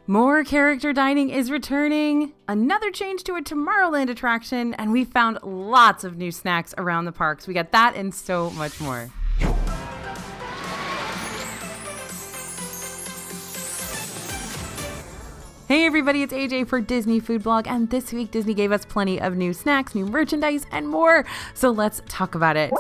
More character dining is returning, another change to a Tomorrowland attraction, and we found lots of new snacks around the parks. We got that and so much more. Hey everybody, it's AJ for Disney Food Blog, and this week Disney gave us plenty of new snacks, new merchandise, and more, so let's talk about it.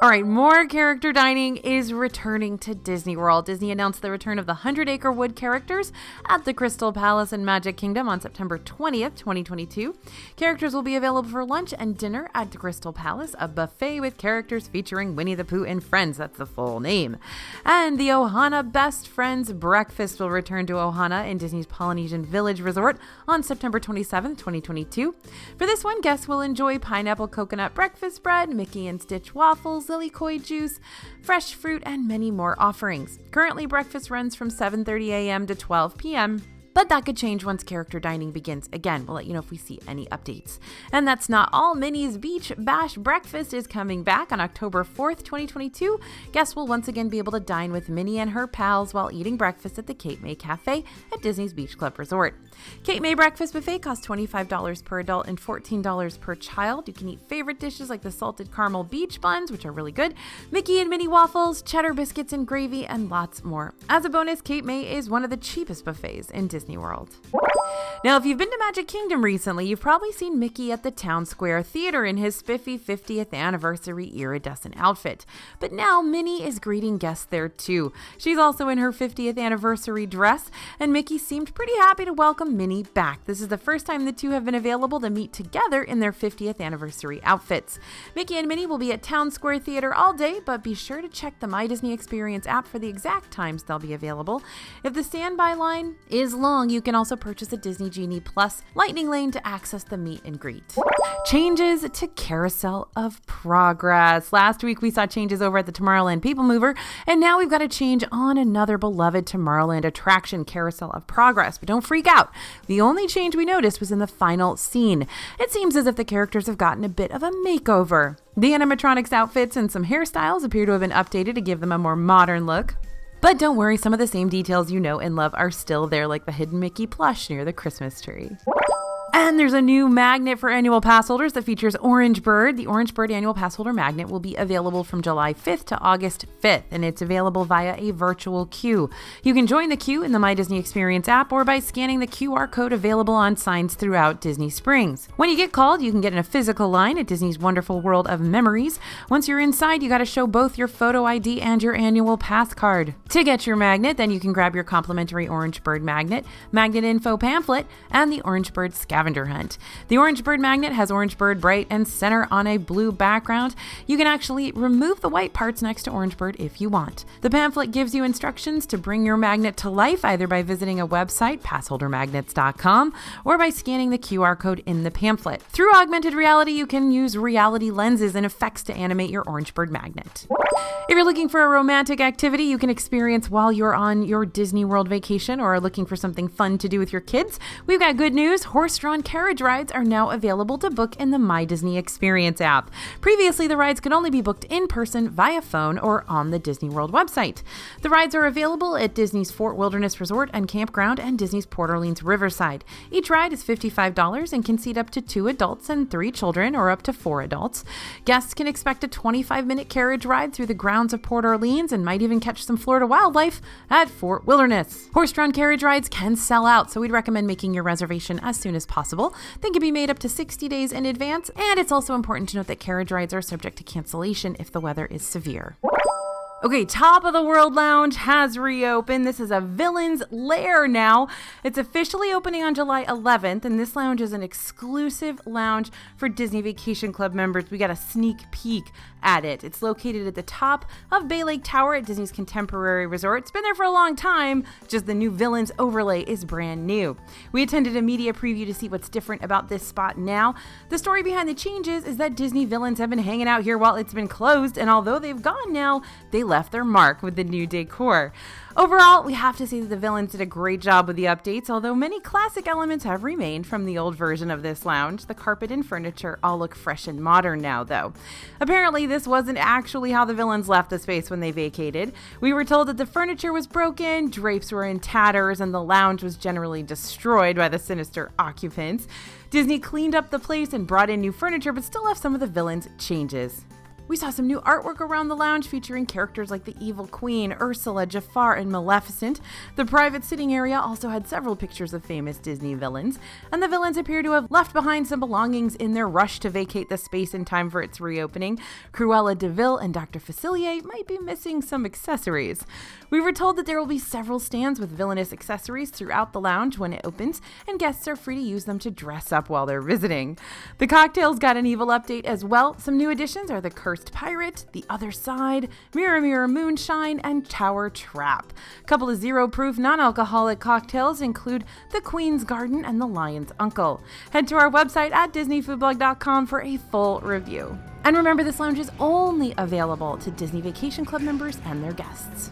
Alright, more character dining is returning to Disney World. Disney announced the return of the 100-acre wood characters at the Crystal Palace in Magic Kingdom on September 20th, 2022. Characters will be available for lunch and dinner at the Crystal Palace, a buffet with characters featuring Winnie the Pooh and Friends, that's the full name. And the Ohana Best Friends Breakfast will return to Ohana in Disney's Polynesian Village Resort on September 27th, 2022. For this one, guests will enjoy pineapple coconut breakfast bread, Mickey and Stitch waffles, Lily Koi juice, fresh fruit, and many more offerings. Currently, breakfast runs from 7:30 a.m. to 12 p.m., but that could change once character dining begins. Again, we'll let you know if we see any updates. And that's not all. Minnie's Beach Bash Breakfast is coming back on October 4th, 2022. Guests will once again be able to dine with Minnie and her pals while eating breakfast at the Cape May Cafe at Disney's Beach Club Resort. Cape May Breakfast Buffet costs $25 per adult and $14 per child. You can eat favorite dishes like the salted caramel beach buns, which are really good, Mickey and Minnie waffles, cheddar biscuits and gravy, and lots more. As a bonus, Cape May is one of the cheapest buffets in Disney World. Now, if you've been to Magic Kingdom recently, you've probably seen Mickey at the Town Square Theater in his spiffy 50th anniversary iridescent outfit. But now Minnie is greeting guests there too. She's also in her 50th anniversary dress, and Mickey seemed pretty happy to welcome Minnie back. This is the first time the two have been available to meet together in their 50th anniversary outfits. Mickey and Minnie will be at Town Square Theater all day, but be sure to check the My Disney Experience app for the exact times they'll be available. If the standby line is long, you can also purchase a Disney Genie Plus Lightning Lane to access the meet and greet. Changes to Carousel of Progress. Last week we saw changes over at the Tomorrowland People Mover, and now we've got a change on another beloved Tomorrowland attraction, Carousel of Progress. But don't freak out. The only change we noticed was in the final scene. It seems as if the characters have gotten a bit of a makeover. The animatronics outfits and some hairstyles appear to have been updated to give them a more modern look. But don't worry, some of the same details you know and love are still there, like the hidden Mickey plush near the Christmas tree. And there's a new magnet for annual pass holders that features Orange Bird. The Orange Bird annual pass holder magnet will be available from July 5th to August 5th, and it's available via a virtual queue. You can join the queue in the My Disney Experience app or by scanning the QR code available on signs throughout Disney Springs. When you get called, you can get in a physical line at Disney's Wonderful World of Memories. Once you're inside, you got to show both your photo ID and your annual pass card. To get your magnet, then you can grab your complimentary Orange Bird magnet, magnet info pamphlet, and the Orange Bird scavenger hunt. The Orange Bird magnet has Orange Bird bright and center on a blue background. You can actually remove the white parts next to Orange Bird if you want. The pamphlet gives you instructions to bring your magnet to life, either by visiting a website, passholdermagnets.com, or by scanning the QR code in the pamphlet. Through augmented reality, you can use reality lenses and effects to animate your Orange Bird magnet. If you're looking for a romantic activity you can experience while you're on your Disney World vacation or are looking for something fun to do with your kids, we've got good news. Horse-drawn carriage rides are now available to book in the My Disney Experience app. Previously, the rides could only be booked in person, via phone, or on the Disney World website. The rides are available at Disney's Fort Wilderness Resort and Campground and Disney's Port Orleans Riverside. Each ride is $55 and can seat up to 2 adults and 3 children, or up to 4 adults. Guests can expect a 25-minute carriage ride through the grounds of Port Orleans and might even catch some Florida wildlife at Fort Wilderness. Horse-drawn carriage rides can sell out, so we'd recommend making your reservation as soon as possible. They can be made up to 60 days in advance, and it's also important to note that carriage rides are subject to cancellation if the weather is severe. Okay, Top of the World Lounge has reopened. This is a Villain's Lair now. It's officially opening on July 11th, and this lounge is an exclusive lounge for Disney Vacation Club members. We got a sneak peek at it. It's located at the top of Bay Lake Tower at Disney's Contemporary Resort. It's been there for a long time, just the new Villains overlay is brand new. We attended a media preview to see what's different about this spot now. The story behind the changes is that Disney villains have been hanging out here while it's been closed, and although they've gone now, they left their mark with the new decor. Overall, we have to say that the villains did a great job with the updates, although many classic elements have remained from the old version of this lounge. The carpet and furniture all look fresh and modern now, though. Apparently, this wasn't actually how the villains left the space when they vacated. We were told that the furniture was broken, drapes were in tatters, and the lounge was generally destroyed by the sinister occupants. Disney cleaned up the place and brought in new furniture, but still left some of the villains' changes. We saw some new artwork around the lounge featuring characters like the Evil Queen, Ursula, Jafar, and Maleficent. The private sitting area also had several pictures of famous Disney villains, and the villains appear to have left behind some belongings in their rush to vacate the space in time for its reopening. Cruella de Vil and Dr. Facilier might be missing some accessories. We were told that there will be several stands with villainous accessories throughout the lounge when it opens, and guests are free to use them to dress up while they're visiting. The cocktails got an evil update as well. Some new additions are the Cursed Pirate, The Other Side, Mirror Mirror Moonshine, and Tower Trap. A couple of zero-proof non-alcoholic cocktails include the Queen's Garden and the Lion's Uncle. Head to our website at disneyfoodblog.com for a full review. And remember, this lounge is only available to Disney Vacation Club members and their guests.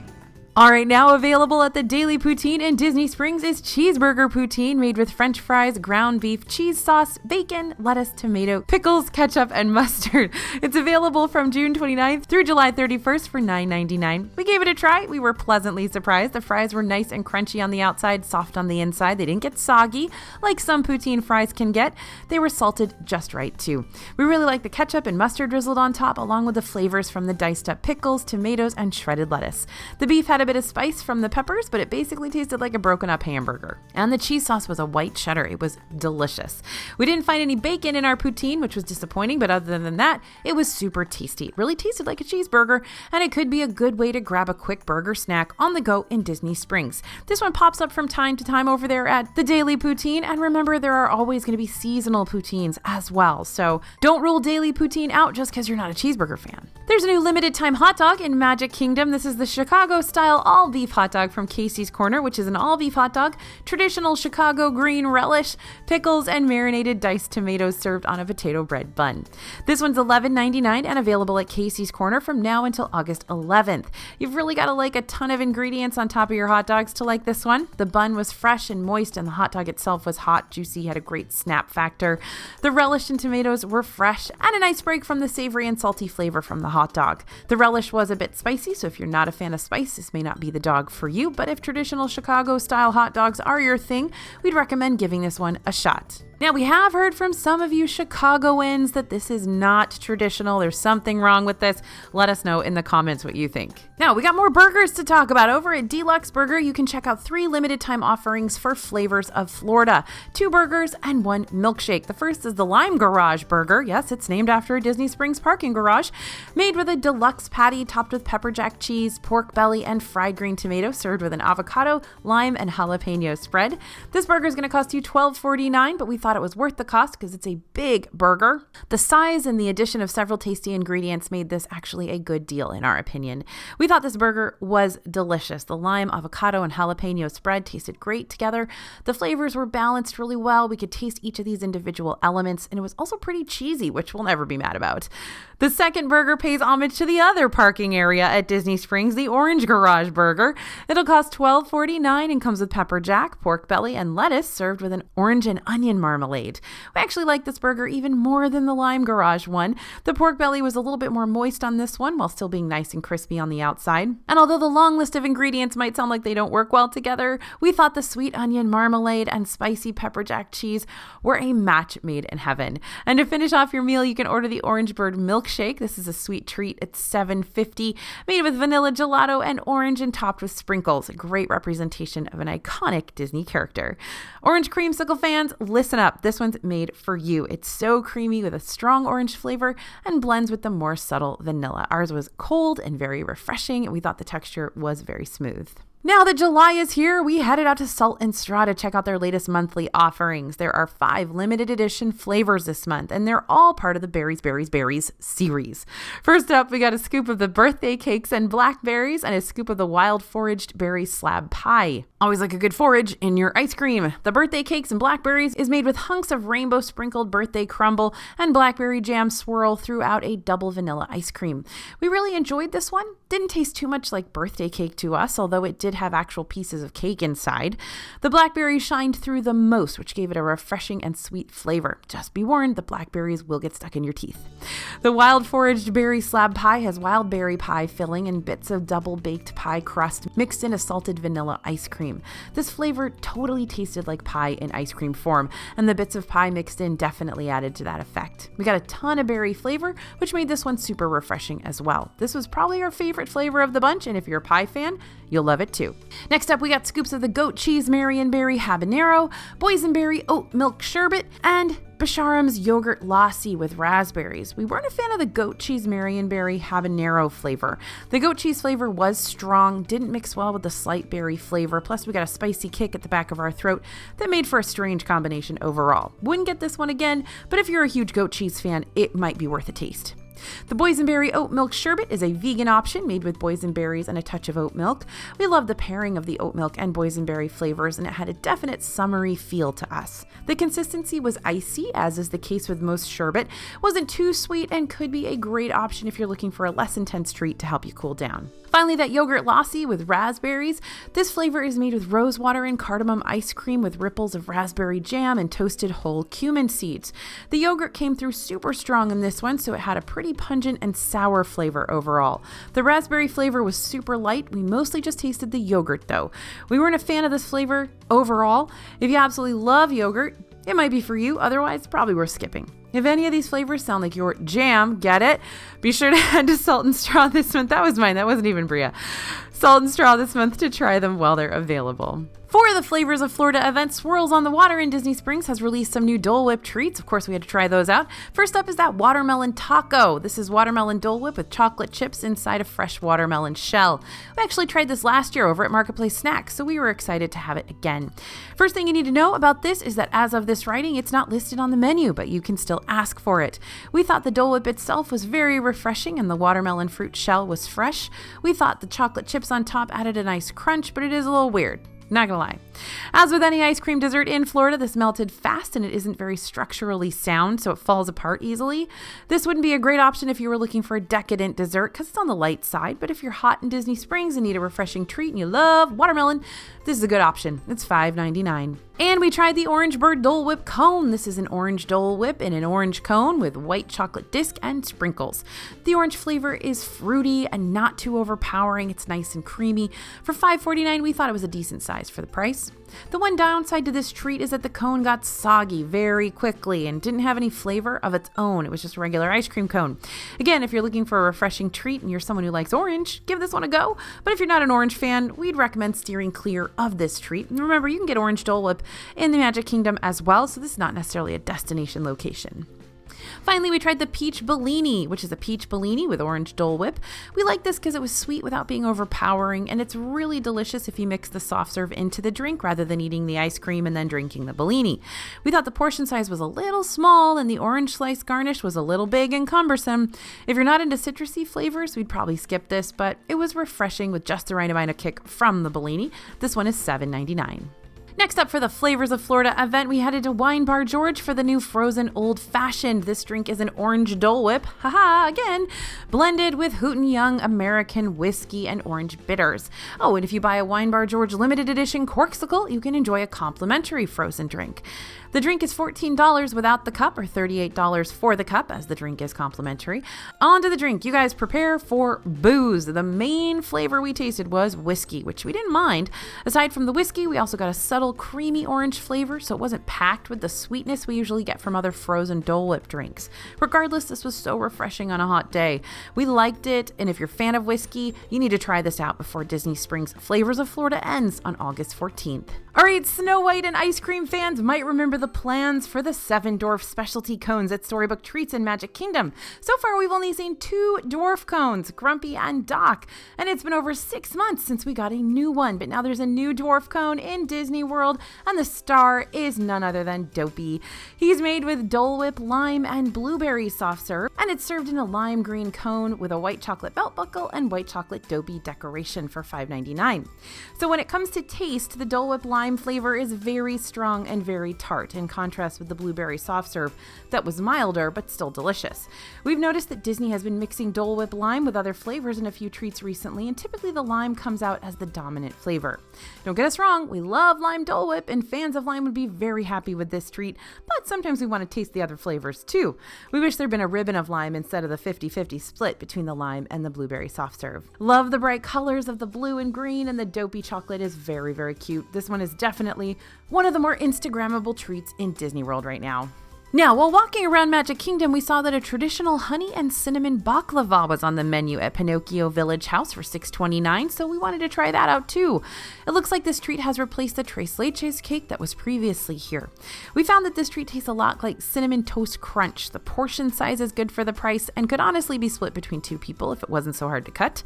All right, now available at the Daily Poutine in Disney Springs is Cheeseburger Poutine, made with French fries, ground beef, cheese sauce, bacon, lettuce, tomato, pickles, ketchup, and mustard. It's available from June 29th through July 31st for $9.99. We gave it a try. We were pleasantly surprised. The fries were nice and crunchy on the outside, soft on the inside. They didn't get soggy like some poutine fries can get. They were salted just right, too. We really like the ketchup and mustard drizzled on top, along with the flavors from the diced up pickles, tomatoes, and shredded lettuce. The beef had a bit of spice from the peppers, but it basically tasted like a broken up hamburger. And the cheese sauce was a white cheddar. It was delicious. We didn't find any bacon in our poutine, which was disappointing, but other than that, it was super tasty. It really tasted like a cheeseburger, and it could be a good way to grab a quick burger snack on the go in Disney Springs. This one pops up from time to time over there at the Daily Poutine, and remember, there are always going to be seasonal poutines as well, so don't rule Daily Poutine out just because you're not a cheeseburger fan. There's a new limited time hot dog in Magic Kingdom. This is the Chicago style all beef hot dog from Casey's Corner, which is an all beef hot dog, traditional Chicago green relish, pickles, and marinated diced tomatoes served on a potato bread bun. This one's $11.99 and available at Casey's Corner from now until August 11th. You've really got to like a ton of ingredients on top of your hot dogs to like this one. The bun was fresh and moist, and the hot dog itself was hot, juicy, had a great snap factor. The relish and tomatoes were fresh and a nice break from the savory and salty flavor from the hot dog. The relish was a bit spicy, so if you're not a fan of spice, this may not be the dog for you, but if traditional Chicago style hot dogs are your thing, we'd recommend giving this one a shot. Now, we have heard from some of you Chicagoans that this is not traditional. There's something wrong with this. Let us know in the comments what you think. Now, we got more burgers to talk about. Over at Deluxe Burger, you can check out 3 limited time offerings for flavors of Florida. 2 burgers and 1 milkshake. The first is the Lime Garage Burger. Yes, it's named after a Disney Springs parking garage. Made with a deluxe patty topped with pepper jack cheese, pork belly, and fried green tomato, served with an avocado, lime, and jalapeno spread. This burger is going to cost you $12.49, but we thought it was worth the cost because it's a big burger. The size and the addition of several tasty ingredients made this actually a good deal in our opinion. We thought this burger was delicious. The lime, avocado, and jalapeno spread tasted great together. The flavors were balanced really well. We could taste each of these individual elements, and it was also pretty cheesy, which we'll never be mad about. The second burger pays homage to the other parking area at Disney Springs, the Orange Garage Burger. It'll cost $12.49 and comes with pepper jack, pork belly, and lettuce served with an orange and onion marmalade. We actually like this burger even more than the Lime Garage one. The pork belly was a little bit more moist on this one while still being nice and crispy on the outside. And although the long list of ingredients might sound like they don't work well together, we thought the sweet onion marmalade and spicy pepper jack cheese were a match made in heaven. And to finish off your meal, you can order the Orange Bird Milkshake. This is a sweet treat. It's $7.50, made with vanilla gelato and orange and topped with sprinkles. A great representation of an iconic Disney character. Orange creamsicle fans, listen up. This one's made for you. It's so creamy with a strong orange flavor and blends with the more subtle vanilla. Ours was cold and very refreshing, and we thought the texture was very smooth. Now that July is here, we headed out to Salt and Straw to check out their latest monthly offerings. There are 5 limited edition flavors this month, and they're all part of the Berries series. First up, we got a scoop of the birthday cakes and blackberries and a scoop of the wild foraged berry slab pie. Always like a good forage in your ice cream. The birthday cakes and blackberries is made with hunks of rainbow sprinkled birthday crumble and blackberry jam swirl throughout a double vanilla ice cream. We really enjoyed this one. Didn't taste too much like birthday cake to us, although it did have actual pieces of cake inside. The blackberries shined through the most, which gave it a refreshing and sweet flavor. Just be warned, the blackberries will get stuck in your teeth. The wild foraged berry slab pie has wild berry pie filling and bits of double baked pie crust mixed in a salted vanilla ice cream. This flavor totally tasted like pie in ice cream form, and the bits of pie mixed in definitely added to that effect. We got a ton of berry flavor, which made this one super refreshing as well. This was probably our favorite flavor of the bunch, and if you're a pie fan, you'll love it too. Next up, we got scoops of the goat cheese Marionberry habanero, boysenberry oat milk sherbet, and Basharam's yogurt lassi with raspberries. We weren't a fan of the goat cheese Marionberry habanero flavor. The goat cheese flavor was strong, didn't mix well with the slight berry flavor, plus we got a spicy kick at the back of our throat that made for a strange combination overall. Wouldn't get this one again, but if you're a huge goat cheese fan, it might be worth a taste. The boysenberry oat milk sherbet is a vegan option made with boysenberries and a touch of oat milk. We love the pairing of the oat milk and boysenberry flavors, and it had a definite summery feel to us. The consistency was icy, as is the case with most sherbet, wasn't too sweet, and could be a great option if you're looking for a less intense treat to help you cool down. Finally, that yogurt lassi with raspberries. This flavor is made with rosewater and cardamom ice cream with ripples of raspberry jam and toasted whole cumin seeds. The yogurt came through super strong in this one, so it had a pretty pungent and sour flavor overall. The raspberry flavor was super light. We mostly just tasted the yogurt though. We weren't a fan of this flavor overall. If you absolutely love yogurt, it might be for you, otherwise probably worth skipping. If any of these flavors sound like your jam, get it? Be sure to head to Salt and Straw this month. That was mine. That wasn't even Bria. Salt and Straw this month to try them while they're available. For the Flavors of Florida event, Swirls on the Water in Disney Springs has released some new Dole Whip treats. Of course, we had to try those out. First up is that watermelon taco. This is watermelon Dole Whip with chocolate chips inside a fresh watermelon shell. We actually tried this last year over at Marketplace Snacks, so we were excited to have it again. First thing you need to know about this is that as of this writing, it's not listed on the menu, but you can still ask for it. We thought the Dole Whip itself was very refreshing and the watermelon fruit shell was fresh. We thought the chocolate chips on top added a nice crunch, but it is a little weird. Not gonna lie. As with any ice cream dessert in Florida, this melted fast and it isn't very structurally sound, so it falls apart easily. This wouldn't be a great option if you were looking for a decadent dessert because it's on the light side, but if you're hot in Disney Springs and need a refreshing treat and you love watermelon, this is a good option. It's $5.99. And we tried the Orange Bird Dole Whip Cone. This is an orange Dole Whip in an orange cone with white chocolate disc and sprinkles. The orange flavor is fruity and not too overpowering. It's nice and creamy. For $5.49, we thought it was a decent size for the price. The one downside to this treat is that the cone got soggy very quickly and didn't have any flavor of its own. It was just a regular ice cream cone. Again, if you're looking for a refreshing treat and you're someone who likes orange, give this one a go. But if you're not an orange fan, we'd recommend steering clear of this treat. And remember, you can get orange Dole Whip in the Magic Kingdom as well, so this is not necessarily a destination location. Finally, we tried the Peach Bellini, which is a peach Bellini with orange Dole Whip. We liked this because it was sweet without being overpowering, and it's really delicious if you mix the soft serve into the drink rather than eating the ice cream and then drinking the Bellini. We thought the portion size was a little small and the orange slice garnish was a little big and cumbersome. If you're not into citrusy flavors, we'd probably skip this, but it was refreshing with just the right amount of kick from the Bellini. This one is $7.99. Next up for the Flavors of Florida event, we headed to Wine Bar George for the new frozen old fashioned. This drink is an orange Dole Whip, haha, again, blended with Hooten Young American whiskey and orange bitters. Oh, and if you buy a Wine Bar George limited edition Corksicle, you can enjoy a complimentary frozen drink. The drink is $14 without the cup or $38 for the cup, as the drink is complimentary. On to the drink. You guys prepare for booze. The main flavor we tasted was whiskey, which we didn't mind. Aside from the whiskey, we also got a subtle creamy orange flavor, so it wasn't packed with the sweetness we usually get from other frozen Dole Whip drinks. Regardless, this was so refreshing on a hot day. We liked it, and if you're a fan of whiskey, you need to try this out before Disney Springs Flavors of Florida ends on August 14th. All right, Snow White and ice cream fans might remember the plans for the 7 dwarf specialty cones at Storybook Treats in Magic Kingdom. So far, we've only seen 2 dwarf cones, Grumpy and Doc, and it's been over 6 months since we got a new one. But now there's a new dwarf cone in Disney World, and the star is none other than Dopey. He's made with Dole Whip, lime, and blueberry soft serve, and it's served in a lime green cone with a white chocolate belt buckle and white chocolate Dopey decoration for $5.99. So when it comes to taste, the Dole Whip lime flavor is very strong and very tart, in contrast with the blueberry soft serve that was milder but still delicious. We've noticed that Disney has been mixing Dole Whip lime with other flavors in a few treats recently, and typically the lime comes out as the dominant flavor. Don't get us wrong, we love lime Dole Whip, and fans of lime would be very happy with this treat, but sometimes we want to taste the other flavors too. We wish there'd been a ribbon of lime instead of the 50-50 split between the lime and the blueberry soft serve. Love the bright colors of the blue and green, and the Dopey chocolate is very, very cute. This one is definitely one of the more Instagrammable treats in Disney World right now. Now, while walking around Magic Kingdom, we saw that a traditional honey and cinnamon baklava was on the menu at Pinocchio Village House for $6.29, so we wanted to try that out too. It looks like this treat has replaced the Tres Leches cake that was previously here. We found that this treat tastes a lot like Cinnamon Toast Crunch. The portion size is good for the price and could honestly be split between 2 people if it wasn't so hard to cut.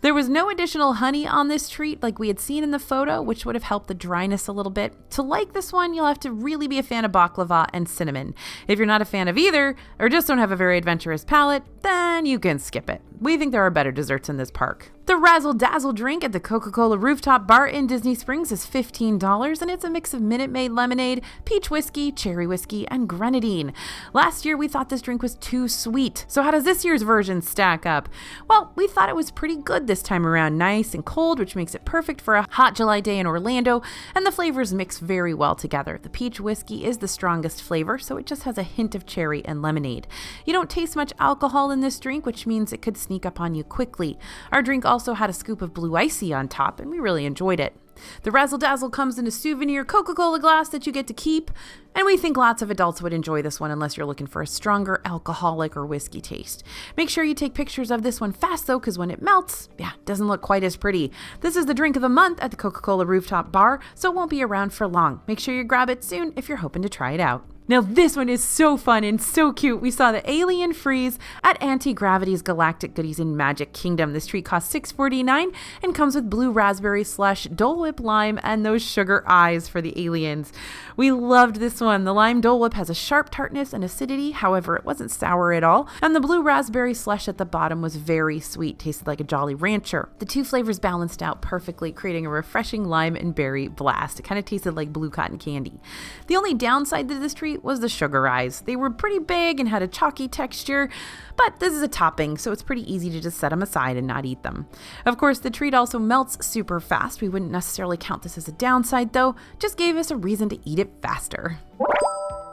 There was no additional honey on this treat like we had seen in the photo, which would have helped the dryness a little bit. To like this one, you'll have to really be a fan of baklava and cinnamon. If you're not a fan of either, or just don't have a very adventurous palate, then you can skip it. We think there are better desserts in this park. The Razzle Dazzle drink at the Coca-Cola rooftop bar in Disney Springs is $15, and it's a mix of Minute Maid lemonade, peach whiskey, cherry whiskey, and grenadine. Last year, we thought this drink was too sweet. So how does this year's version stack up? Well, we thought it was pretty good this time around, nice and cold, which makes it perfect for a hot July day in Orlando, and the flavors mix very well together. The peach whiskey is the strongest flavor, so it just has a hint of cherry and lemonade. You don't taste much alcohol in this drink, which means it could sneak up on you quickly. Our drink also had a scoop of blue icy on top, and we really enjoyed it. The Razzle Dazzle comes in a souvenir Coca-Cola glass that you get to keep, and we think lots of adults would enjoy this one unless you're looking for a stronger alcoholic or whiskey taste. Make sure you take pictures of this one fast though, because when it melts, it doesn't look quite as pretty. This is the drink of the month at the Coca-Cola rooftop bar, so it won't be around for long. Make sure you grab it soon if you're hoping to try it out. Now this one is so fun and so cute. We saw the Alien Freeze at Anti-Gravity's Galactic Goodies in Magic Kingdom. This treat costs $6.49 and comes with blue raspberry slush, Dole Whip lime, and those sugar eyes for the aliens. We loved this one. The lime Dole Whip has a sharp tartness and acidity, however, it wasn't sour at all, and the blue raspberry slush at the bottom was very sweet, tasted like a Jolly Rancher. The 2 flavors balanced out perfectly, creating a refreshing lime and berry blast. It kind of tasted like blue cotton candy. The only downside to this treat was the sugar eyes. They were pretty big and had a chalky texture, but this is a topping, so it's pretty easy to just set them aside and not eat them. Of course, the treat also melts super fast. We wouldn't necessarily count this as a downside though, just gave us a reason to eat it faster.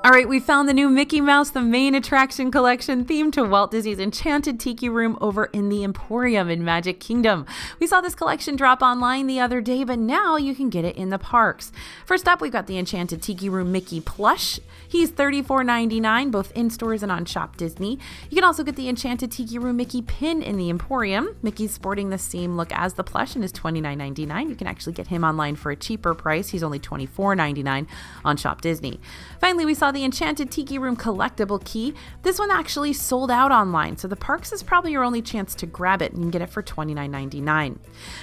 All right, we found the new Mickey Mouse, the main attraction collection themed to Walt Disney's Enchanted Tiki Room over in the Emporium in Magic Kingdom. We saw this collection drop online the other day, but now you can get it in the parks. First up, we've got the Enchanted Tiki Room Mickey plush. He's $34.99, both in stores and on Shop Disney. You can also get the Enchanted Tiki Room Mickey pin in the Emporium. Mickey's sporting the same look as the plush and is $29.99. You can actually get him online for a cheaper price. He's only $24.99 on Shop Disney. Finally, we saw the Enchanted Tiki Room collectible key. This one actually sold out online, so the parks is probably your only chance to grab it, and you can get it for $29.99.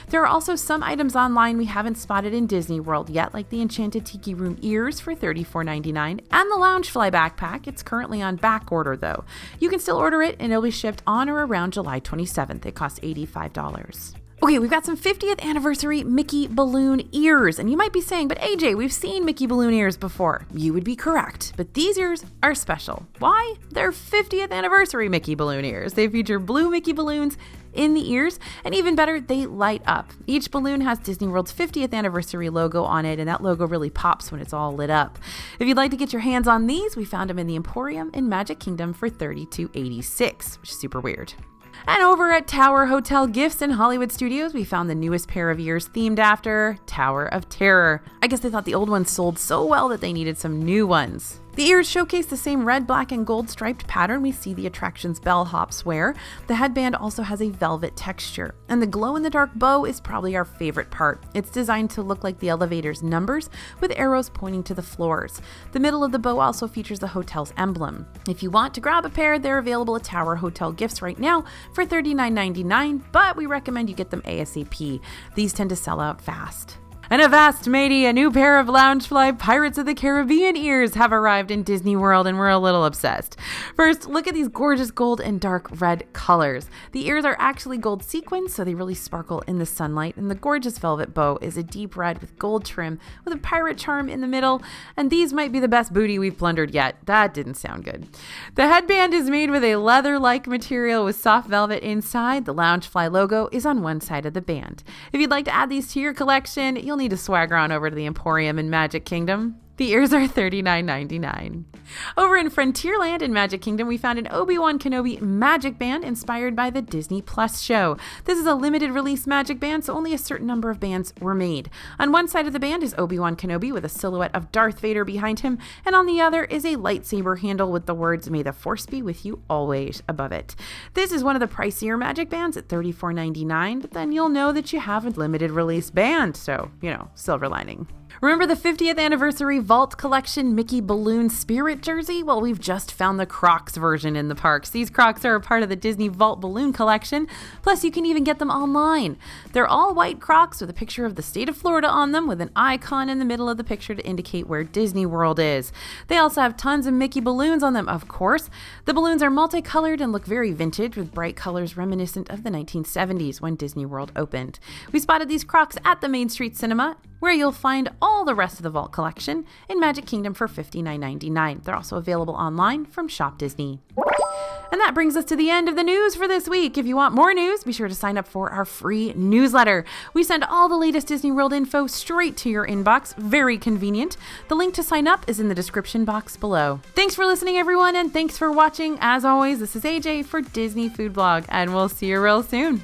There are also some items online we haven't spotted in Disney World yet, like the Enchanted Tiki Room ears for $34.99 and the Loungefly backpack. It's currently on back order though. You can still order it and it'll be shipped on or around July 27th. It costs $85. Okay, we've got some 50th anniversary Mickey balloon ears, and you might be saying, but AJ, we've seen Mickey balloon ears before. You would be correct, but these ears are special. Why? They're 50th anniversary Mickey balloon ears. They feature blue Mickey balloons in the ears, and even better, they light up. Each balloon has Disney World's 50th anniversary logo on it, and that logo really pops when it's all lit up. If you'd like to get your hands on these, we found them in the Emporium in Magic Kingdom for $32.86, which is super weird. And over at Tower Hotel Gifts in Hollywood Studios, we found the newest pair of ears themed after Tower of Terror. I guess they thought the old ones sold so well that they needed some new ones. The ears showcase the same red, black, and gold striped pattern we see the attraction's bellhops wear. The headband also has a velvet texture, and the glow-in-the-dark bow is probably our favorite part. It's designed to look like the elevator's numbers, with arrows pointing to the floors. The middle of the bow also features the hotel's emblem. If you want to grab a pair, they're available at Tower Hotel Gifts right now for $39.99, but we recommend you get them ASAP. These tend to sell out fast. And avast, matey, a new pair of Loungefly Pirates of the Caribbean ears have arrived in Disney World, and we're a little obsessed. First, look at these gorgeous gold and dark red colors. The ears are actually gold sequins, so they really sparkle in the sunlight, and the gorgeous velvet bow is a deep red with gold trim with a pirate charm in the middle, and these might be the best booty we've plundered yet. That didn't sound good. The headband is made with a leather-like material with soft velvet inside. The Loungefly logo is on one side of the band. If you'd like to add these to your collection, you'll need to swagger on over to the Emporium in Magic Kingdom. The ears are $39.99. Over in Frontierland in Magic Kingdom, we found an Obi-Wan Kenobi MagicBand inspired by the Disney Plus show. This is a limited release MagicBand, so only a certain number of bands were made. On one side of the band is Obi-Wan Kenobi with a silhouette of Darth Vader behind him, and on the other is a lightsaber handle with the words "May the Force be with you always" above it. This is one of the pricier MagicBands at $34.99, but then you'll know that you have a limited release band, so, silver lining. Remember the 50th anniversary Vault Collection Mickey Balloon Spirit jersey? Well, we've just found the Crocs version in the parks. These Crocs are a part of the Disney Vault Balloon Collection, plus you can even get them online. They're all white Crocs with a picture of the state of Florida on them with an icon in the middle of the picture to indicate where Disney World is. They also have tons of Mickey balloons on them, of course. The balloons are multicolored and look very vintage with bright colors reminiscent of the 1970s when Disney World opened. We spotted these Crocs at the Main Street Cinema, where you'll find all the rest of the Vault collection in Magic Kingdom for $59.99. They're also available online from Shop Disney. And that brings us to the end of the news for this week. If you want more news, be sure to sign up for our free newsletter. We send all the latest Disney World info straight to your inbox. Very convenient. The link to sign up is in the description box below. Thanks for listening, everyone, and thanks for watching. As always, this is AJ for Disney Food Blog, and we'll see you real soon.